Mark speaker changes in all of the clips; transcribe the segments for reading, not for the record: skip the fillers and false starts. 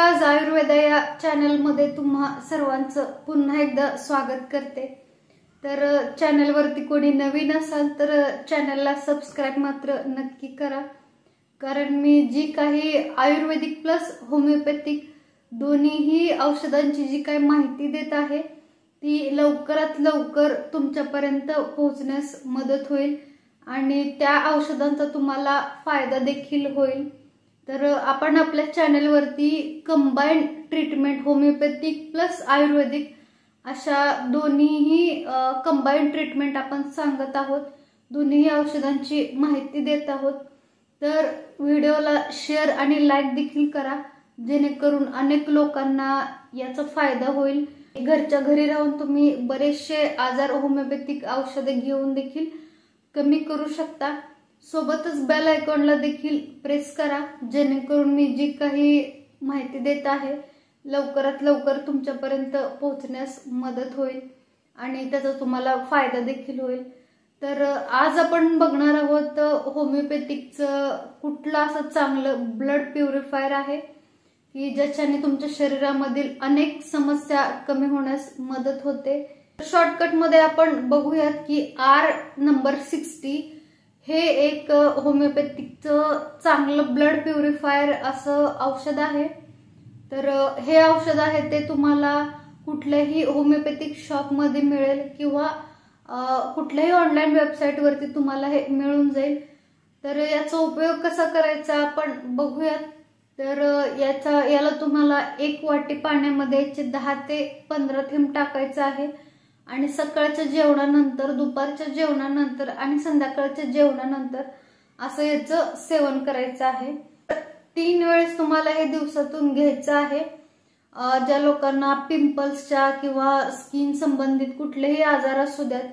Speaker 1: काज आयुर्वेद या चॅनलमध्ये तुम्हा सर्वांचं पुन्हा एकदा स्वागत करते। तर चॅनलवरती कोणी नवीन असाल तर चॅनलला सबस्क्राइब मात्र नक्की करा, कारण मी जी काही आयुर्वेदिक प्लस होमिओपॅथिक दोन्हीही औषधांची जी काही माहिती देत आहे ती लवकरात लवकर तुमच्यापर्यंत पोहोचण्यास मदत होईल आणि त्या औषधांचा तुम्हाला फायदा देखील होईल। तर आपण आपल्या चॅनलवरती कंबाइंड ट्रीटमेंट होमिओपॅथिक प्लस आयुर्वेदिक अशा दोन्हीही कंबाइंड ट्रीटमेंट आपण सांगत आहोत, दोन्ही औषधांची माहिती देत आहोत। तर व्हिडिओला शेअर आणि लाईक देखील करा, जेणेकरून अनेक लोकांना याचा फायदा होईल। घरच्या घरी राहून तुम्ही बरेचसे आजार होमिओपॅथिक औषधे घेऊन देखील कमी करू शकता। सोबतच बेल आयकॉनला देखील प्रेस करा, जेणेकरून मी जी काही माहिती देत आहे लवकरात लवकर तुमच्यापर्यंत पोहोचण्यास मदत होईल आणि त्याचा तुम्हाला फायदा देखील होईल। तर आज आपण बघणार आहोत होमिओपॅथिकचं कुठलं असं चांगलं ब्लड प्युरिफायर आहे की ज्याच्याने तुमच्या शरीरामधील अनेक समस्या कमी होण्यास मदत होते। शॉर्टकट मध्ये आपण बघूयात की R नंबर 60 हे एक होमिओपॅथिकचं चांगलं ब्लड प्युरिफायर असं औषध आहे। तर हे औषध आहे ते तुम्हाला कुठल्याही होमिओपॅथिक शॉप मध्ये मिळेल किंवा कुठल्याही ऑनलाईन वेबसाईट वरती तुम्हाला हे मिळून जाईल। तर याचा उपयोग कसा करायचा आपण बघूयात। तर याला तुम्हाला 1 वाटी पाण्यामध्ये 10 ते 15 थेंब टाकायचं आहे आणि सकाळच्या जेवणानंतर, दुपारच्या जेवणानंतर आणि संध्याकाळच्या जेवणानंतर असं याचं सेवन करायचं आहे। 3 वेळेस तुम्हाला हे दिवसातून घ्यायचं आहे। ज्या लोकांना पिंपल्सच्या किंवा स्किन संबंधित कुठलेही आजार असू द्यात,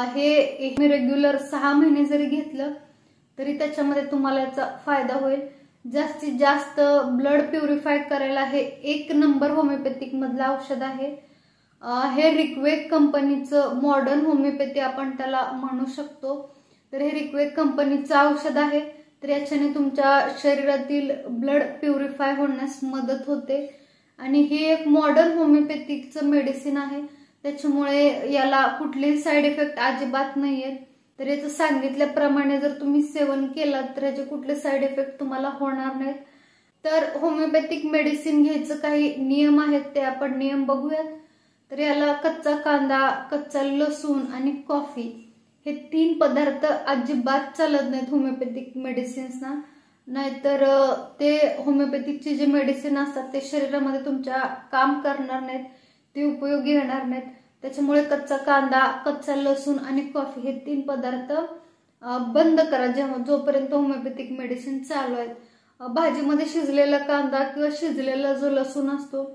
Speaker 1: हे रेग्युलर 6 महिने जरी घेतलं तरी त्याच्यामध्ये तुम्हाला याचा फायदा होईल। जास्तीत जास्त ब्लड प्युरिफाय करायला हे 1 नंबर होमिओपॅथिक मधलं औषध आहे। हे रिक्वेक कंपनीचं मॉडर्न होमिओपॅथी आपण त्याला म्हणू शकतो। तर हे रिक्वेक कंपनीचं औषध आहे। तर याच्याने तुमच्या शरीरातील ब्लड प्युरिफाय होण्यास मदत होते आणि हे एक मॉडर्न होमिओपॅथिकचं मेडिसिन आहे, त्याच्यामुळे याला कुठलेही साईड इफेक्ट अजिबात नाहीयेत। तर याचं सांगितल्याप्रमाणे जर तुम्ही सेवन केलं तर याचे कुठले साईड इफेक्ट तुम्हाला होणार नाहीत। तर होमिओपॅथिक मेडिसिन घ्यायचं काही नियम आहेत ते आपण नियम बघूयात। तर याला कच्चा कांदा, कच्चा लसूण आणि कॉफी हे 3 पदार्थ अजिबात चालत नाहीत होमिओपॅथिक मेडिसिन्सना, नाहीतर ते होमिओपॅथिकचे जे मेडिसिन असतात ते शरीरामध्ये तुमच्या काम करणार नाहीत, ते उपयोगी येणार नाहीत। त्याच्यामुळे कच्चा कांदा, कच्चा लसूण आणि कॉफी हे 3 पदार्थ बंद करा जोपर्यंत होमिओपॅथिक मेडिसिन चालू आहेत। भाजीमध्ये शिजलेला कांदा किंवा शिजलेला जो लसूण असतो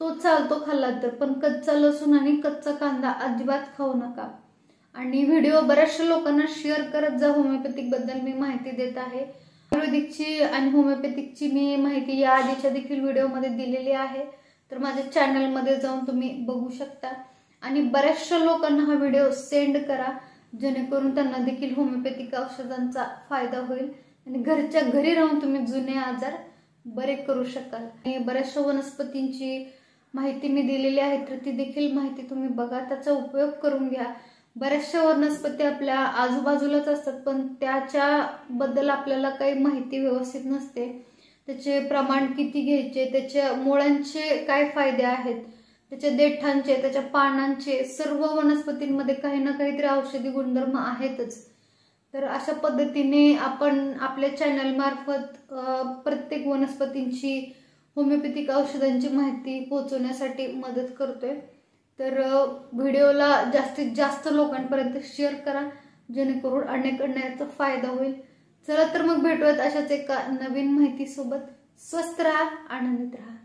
Speaker 1: तो चालतो खाल्ला तर, पण कच्चा लसूण आणि कच्चा कांदा अजिबात खाऊ नका। आणि व्हिडिओ बऱ्याचशा लोकांना शेअर करत जा, होमिओपॅथिक बद्दल मी माहिती देत आहे। आयुर्वेदिकची आणि होमिओपॅथिकची मी माहिती या आधीच्या देखील व्हिडिओमध्ये दिलेली आहे, तर माझ्या चॅनलमध्ये जाऊन तुम्ही बघू शकता। आणि बऱ्याचशा लोकांना हा व्हिडिओ सेंड करा, जेणेकरून त्यांना देखील होमिओपॅथिक औषधांचा फायदा होईल आणि घरच्या घरी राहून तुम्ही जुने आजार बरे करू शकाल। आणि बऱ्याचशा वनस्पतींची माहिती मी दिलेली आहे, तर ती देखील माहिती तुम्ही बघा, त्याचा उपयोग करून घ्या। बऱ्याचशा वनस्पती आपल्या आजूबाजूलाच असतात, पण त्याच्या बद्दल आपल्याला काही माहिती व्यवस्थित नसते। त्याचे प्रमाण किती घ्यायचे, त्याच्या मुळांचे काय फायदे आहेत, त्याच्या देठांचे, त्याच्या पानांचे, सर्व वनस्पतींमध्ये काही ना काहीतरी औषधी गुणधर्म आहेतच। तर अशा पद्धतीने आपण आपल्या चॅनल मार्फत प्रत्येक वनस्पतींची होमिओपॅथिक औषधांची माहिती पोहोचवण्यासाठी मदत करतोय। तर व्हिडिओला जास्तीत जास्त लोकांपर्यंत शेअर करा, जेणेकरून अनेकांना याचा फायदा होईल। चला तर मग भेटूयात अशाच एका नवीन माहिती सोबत। स्वस्थ राहा, आनंदित राहा।